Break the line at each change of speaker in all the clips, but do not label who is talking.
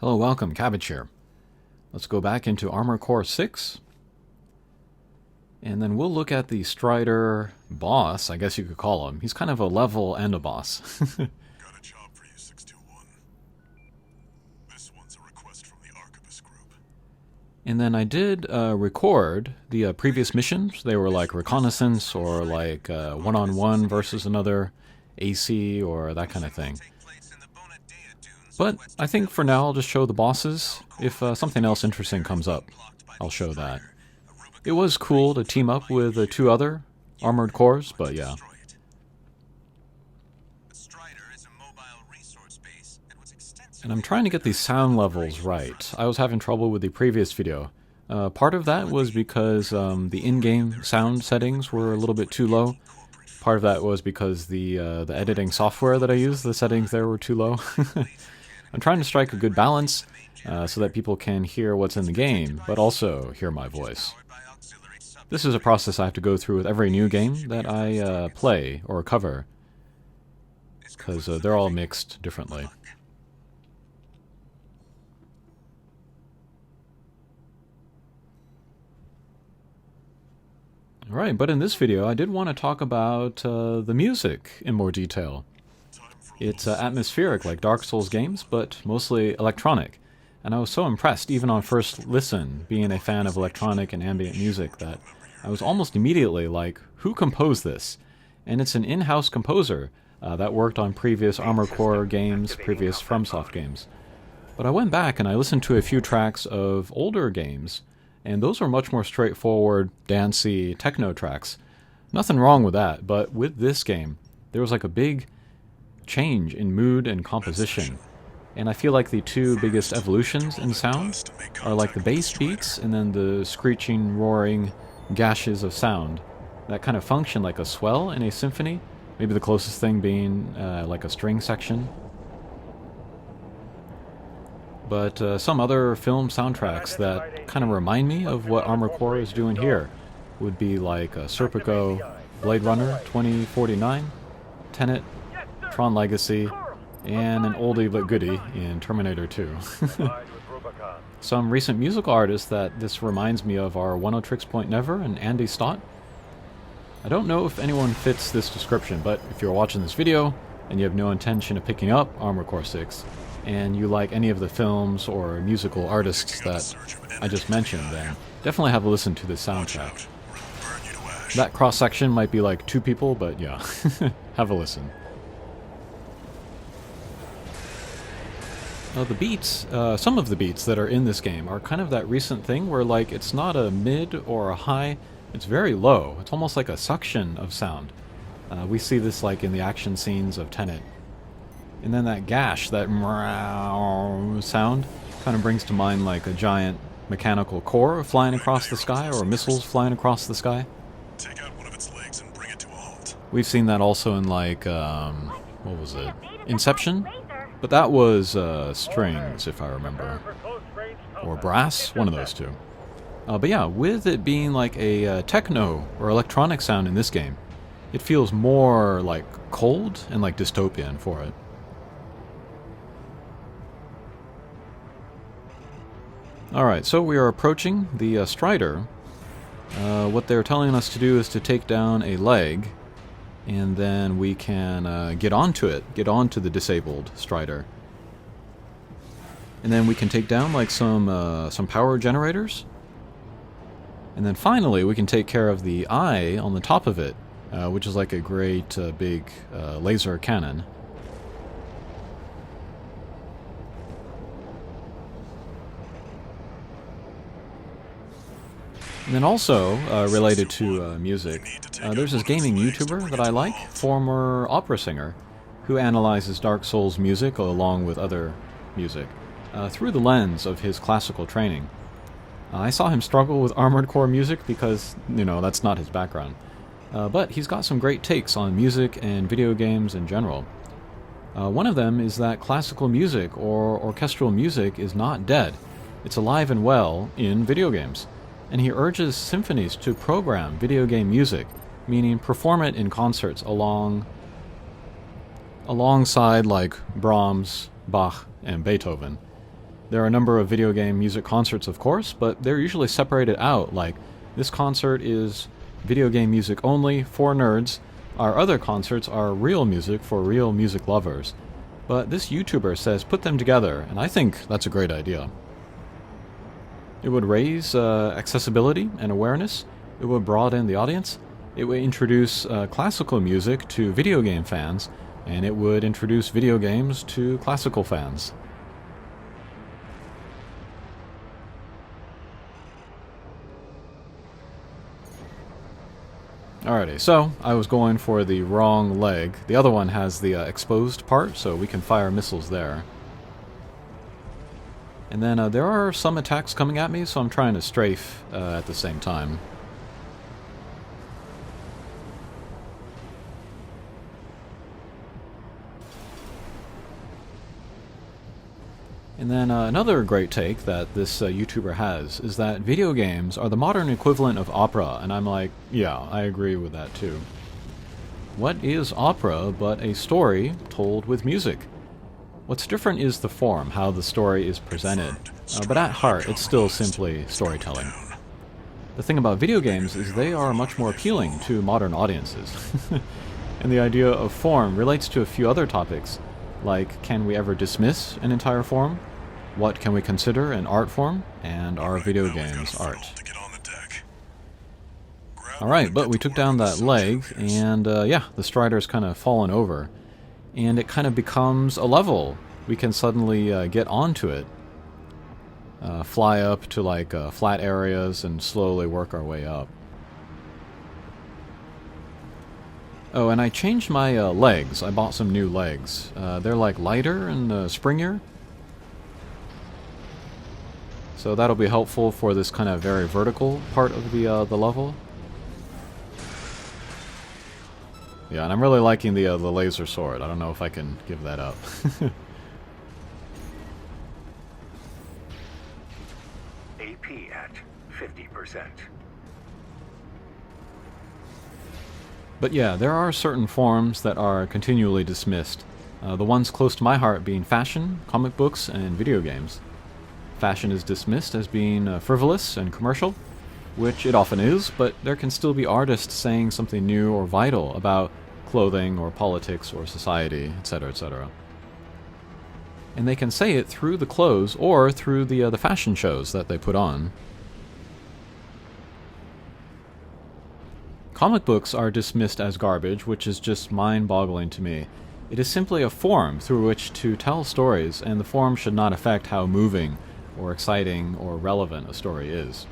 Hello, welcome, Cabbage here. Let's go back into Armored Core 6. And then we'll look at the Strider boss, I guess you could call him. He's kind of a level and a boss.
Got a job for you, 621. This one's a request from the Archivist Group.
And then I did record the previous missions. They were like reconnaissance or like one-on-one versus another AC or that kind of thing. But I think for now I'll just show the bosses. If something else interesting comes up, I'll show that. It was cool to team up with two other Armored Cores, but yeah. And I'm trying to get these sound levels right. I was having trouble with the previous video. Part of that was because the in-game sound settings were a little bit too low. Part of that was because the editing software that I use, the settings there were too low. I'm trying to strike a good balance so that people can hear what's in the game, but also hear my voice. This is a process I have to go through with every new game that I play or cover, because they're all mixed differently. Alright, but in this video I did want to talk about the music in more detail. It's atmospheric like Dark Souls games, but mostly electronic. And I was so impressed, even on first listen, being a fan of electronic and ambient music, that I was almost immediately like, who composed this? And it's an in-house composer that worked on previous Armored Core games, previous FromSoft games. But I went back and I listened to a few tracks of older games, and those are much more straightforward, dancey, techno tracks. Nothing wrong with that, but with this game, there was like a big change in mood and composition. And I feel like the two biggest evolutions in sound are like the bass beats and then the screeching, roaring gashes of sound that kind of function like a swell in a symphony, maybe the closest thing being like a string section. But some other film soundtracks that kind of remind me of what Armored Core is doing here would be like Serpico, Blade Runner 2049, Tenet, Tron Legacy, and an oldie but goodie in Terminator 2. Some recent musical artists that this reminds me of are Oneotrix Point Never and Andy Stott. I don't know if anyone fits this description, but if you're watching this video and you have no intention of picking up Armored Core 6, and you like any of the films or musical artists that I just mentioned, then definitely have a listen to this soundtrack. That cross-section might be like two people, but yeah, have a listen. The beats, some of the beats that are in this game are kind of that recent thing where like it's not a mid or a high, it's very low. It's almost like a suction of sound. We see this like in the action scenes of Tenet. And then that gash, that sound, kind of brings to mind like a giant mechanical core flying across the sky or missiles flying across the sky.
Take out one of its legs and bring it to a halt.
We've seen that also in like, what was it? Inception? But that was strings, if I remember. Or brass, one of those two. But yeah, with it being like a techno or electronic sound in this game, it feels more like cold and like dystopian for it. Alright, so we are approaching the Strider. What they're telling us to do is to take down a leg, and then we can get onto it, get onto the disabled Strider. And then we can take down like some power generators. And then finally we can take care of the eye on the top of it, which is like a great big laser cannon. And then also, related to music, there's this gaming YouTuber that I like, former opera singer, who analyzes Dark Souls music along with other music, through the lens of his classical training. I saw him struggle with Armored Core music because, you know, that's not his background. But he's got some great takes on music and video games in general. One of them is that classical music or orchestral music is not dead. It's alive and well in video games. And he urges symphonies to program video game music, meaning perform it in concerts alongside like Brahms, Bach, and Beethoven. There are a number of video game music concerts, of course, but they're usually separated out, like this concert is video game music only for nerds. Our other concerts are real music for real music lovers. But this YouTuber says put them together, and I think that's a great idea. It would raise accessibility and awareness. It would broaden the audience. It would introduce classical music to video game fans, and it would introduce video games to classical fans. Alrighty, so I was going for the wrong leg. The other one has the exposed part, so we can fire missiles there. And then there are some attacks coming at me, so I'm trying to strafe at the same time. And then another great take that this YouTuber has is that video games are the modern equivalent of opera, and I'm like, yeah, I agree with that too. What is opera but a story told with music? What's different is the form, how the story is presented, but at heart it's still simply storytelling. The thing about video games is they are much more appealing to modern audiences. And the idea of form relates to a few other topics, like can we ever dismiss an entire form? What can we consider an art form? And are video games art? Alright, but we took down that leg, and yeah, the Strider's kind of fallen over. And it kind of becomes a level. We can suddenly get onto it. Fly up to like flat areas and slowly work our way up. Oh, and I changed my legs. I bought some new legs. They're like lighter and springier. So that'll be helpful for this kind of very vertical part of the level. Yeah, and I'm really liking the laser sword. I don't know if I can give that up.
AP at 50%.
But yeah, there are certain forms that are continually dismissed. The ones close to my heart being fashion, comic books, and video games. Fashion is dismissed as being frivolous and commercial, which it often is, but there can still be artists saying something new or vital about clothing or politics or society, etc., etc. And they can say it through the clothes or through the fashion shows that they put on. Comic books are dismissed as garbage, which is just mind-boggling to me. It is simply a form through which to tell stories, and the form should not affect how moving or exciting or relevant a story is.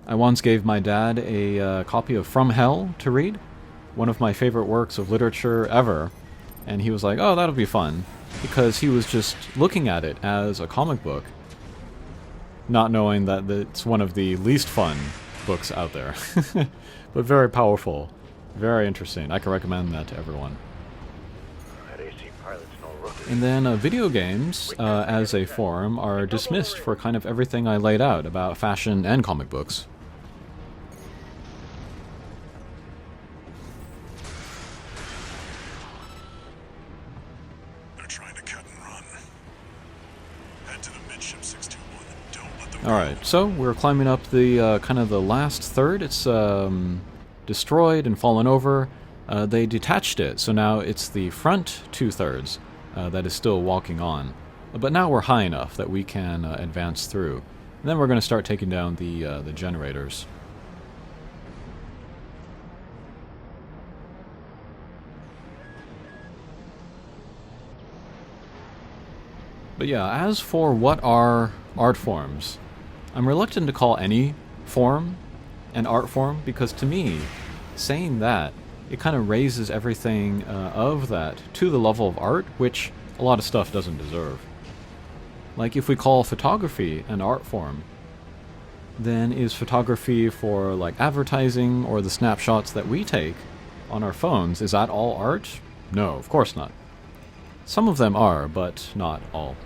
I once gave my dad a copy of From Hell to read, one of my favorite works of literature ever, and he was like, oh, that'll be fun, because he was just looking at it as a comic book, not knowing that it's one of the least fun books out there. But very powerful, very interesting. I can recommend that to everyone. And then video games, as a form, are dismissed for kind of everything I laid out about fashion and comic books. Alright, so we're climbing up the kind of the last third. It's destroyed and fallen over. They detached it, so now it's the front two-thirds that is still walking on. But now we're high enough that we can advance through. And then we're going to start taking down the generators. But yeah, as for what are art forms, I'm reluctant to call any form an art form, because to me, saying that, it kind of raises everything of that to the level of art, which a lot of stuff doesn't deserve. Like, if we call photography an art form, then is photography for, like, advertising or the snapshots that we take on our phones, is that all art? No, of course not. Some of them are, but not all.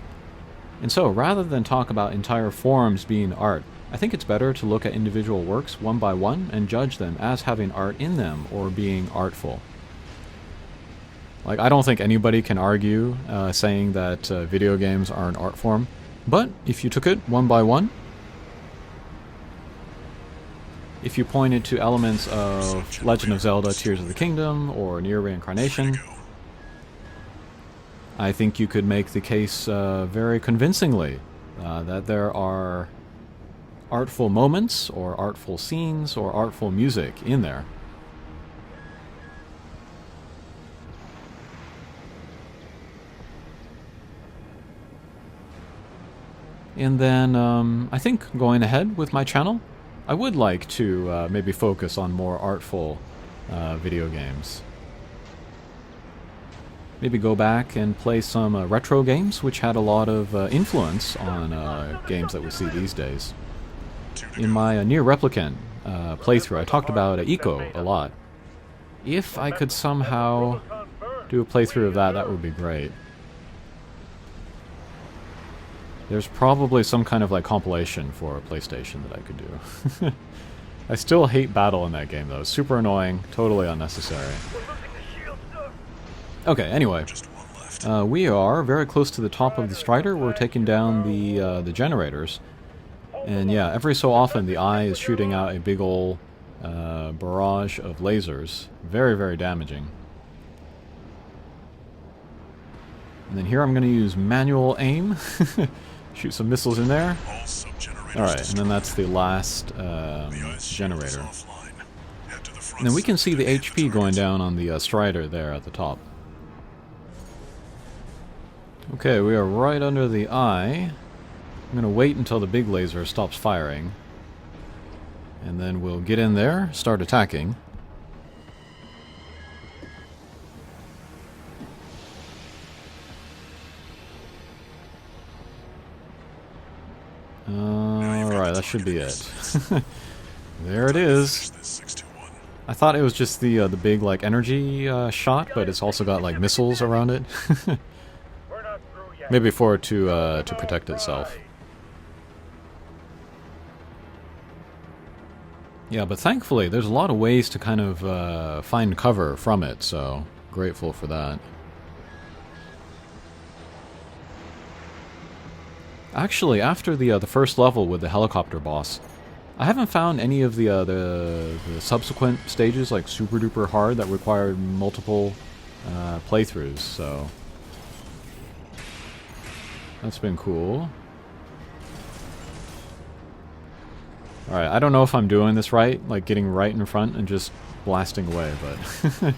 And so, rather than talk about entire forms being art, I think it's better to look at individual works one by one and judge them as having art in them or being artful. Like, I don't think anybody can argue saying that video games are an art form, but if you took it one by one, if you pointed to elements of Legend of Zelda Tears of the Kingdom or Near Reincarnation, I think you could make the case very convincingly that there are artful moments or artful scenes or artful music in there. And then I think going ahead with my channel, I would like to maybe focus on more artful video games. Maybe go back and play some retro games, which had a lot of influence on games that we see these days. In my Near Replicant playthrough, I talked about Eco a lot. If I could somehow do a playthrough of that, that would be great. There's probably some kind of like compilation for PlayStation that I could do. I still hate battle in that game though. Super annoying, totally unnecessary. Okay, anyway. We are very close to the top of the Strider. We're taking down the generators. And yeah, every so often the eye is shooting out a big ol' barrage of lasers. Very, very damaging. And then here I'm going to use manual aim. Shoot some missiles in there. Alright, and then that's the last generator. And then we can see the HP going down on the Strider there at the top. Okay, we are right under the eye. I'm going to wait until the big laser stops firing. And then we'll get in there, start attacking. Alright, that should be it. There it is. I thought it was just the big like energy shot, but it's also got like missiles around it. Maybe for it to protect itself. Yeah, but thankfully there's a lot of ways to kind of find cover from it, so grateful for that. Actually, after the first level with the helicopter boss, I haven't found any of the subsequent stages like super duper hard that required multiple playthroughs, so that's been cool. Alright, I don't know if I'm doing this right, like getting right in front and just blasting away, but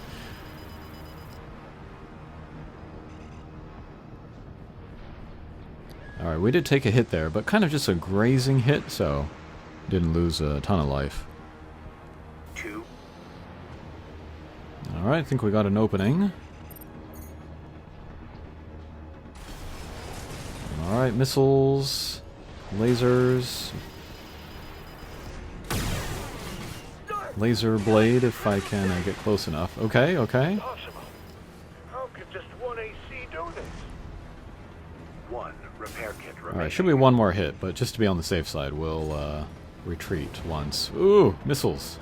alright, we did take a hit there, but kind of just a grazing hit, so didn't lose a ton of life. Alright, I think we got an opening. Alright, missiles, lasers, laser blade if I can get close enough. Okay, okay.
How could just one AC do this? One repair kit remaining.
Alright, should be one more hit, but just to be on the safe side, we'll retreat once. Ooh, missiles.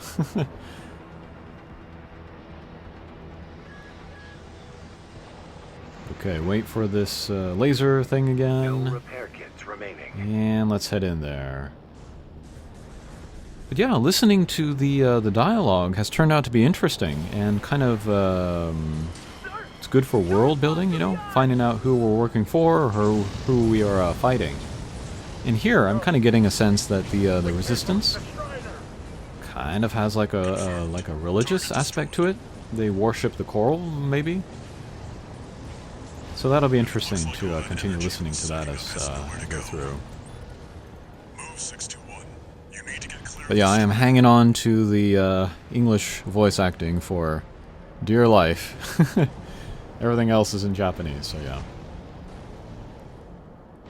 Okay, wait for this laser thing again.
No repair kits remaining.
And let's head in there. But yeah, listening to the dialogue has turned out to be interesting and kind of it's good for world building, you know, finding out who we're working for or who we are fighting. And here, I'm kind of getting a sense that the Resistance kind of has like a religious aspect to it. They worship the coral, maybe. So that'll be interesting to continue listening to that as I go through. But yeah, I am hanging on to the English voice acting for dear life. Everything else is in Japanese, so yeah.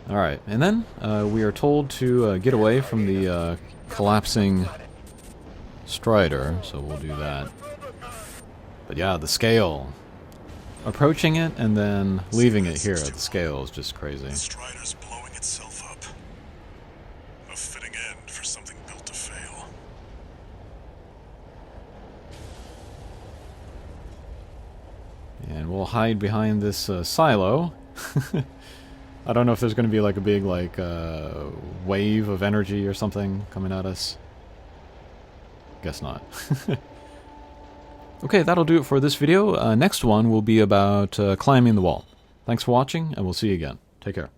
Alright, and then we are told to get away from the collapsing Strider, so we'll do that. But yeah, the scale. Approaching it and then leaving it here at the scale is just crazy.
Strider's blowing itself up. A fitting end for some
And we'll hide behind this silo. I don't know if there's going to be like a big wave of energy or something coming at us. Guess not. Okay, that'll do it for this video. Next one will be about climbing the wall. Thanks for watching, and we'll see you again. Take care.